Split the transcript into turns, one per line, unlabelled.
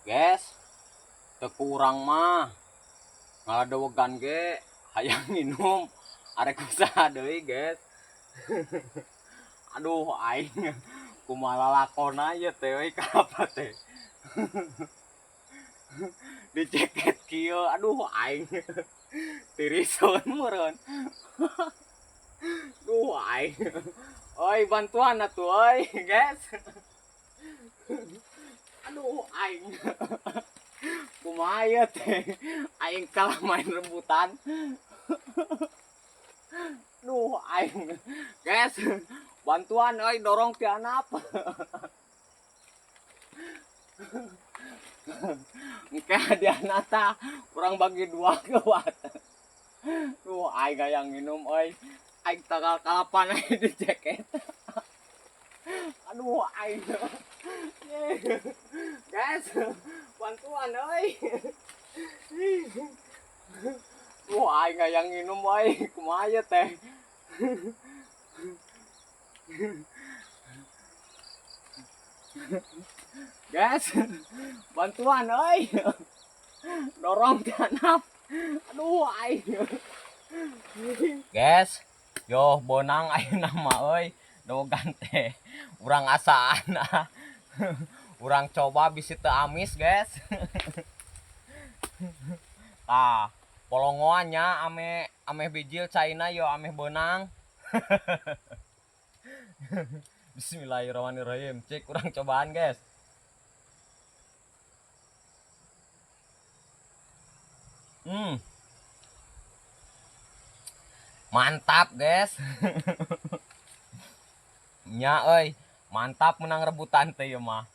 Guys, teu kurang mah ngadawegan ge hayang minum arek usaha deui guys. Aduh aing kumaha lalakonna ieu teh euy ka teh. Diceket kieu aduh aing tiriseun meureun. Duh aing. Oi bantuan atuh euy guys. Aduh aing. Kumaha ieu teh aing kalah main rebutan. Duh aing. Guys, bantuan euy dorong ti handap. Engke hadiahna tah urang bagi dua keuat. Duh aing hayang nginum euy. Aing tanggal kalapan aing diceket. Aduh aing. Guys, bantuan euy. Duh aing hayang nginum euy. Kumaha ieu teh? Guys, bantuan euy. Dorong ti handap. Aduh aing. Guys, yo bonang ayeuna mah euy. Dogan teh urang asaan urang coba bisi teu amis, guys. Tah, polongoannya ame bijil caina yo ame beunang. Bismillahirrahmanirrahim. Cek urang cobaan, guys. Mantap, guys. Nya euy, mantap menang rebutan teh ieu mah.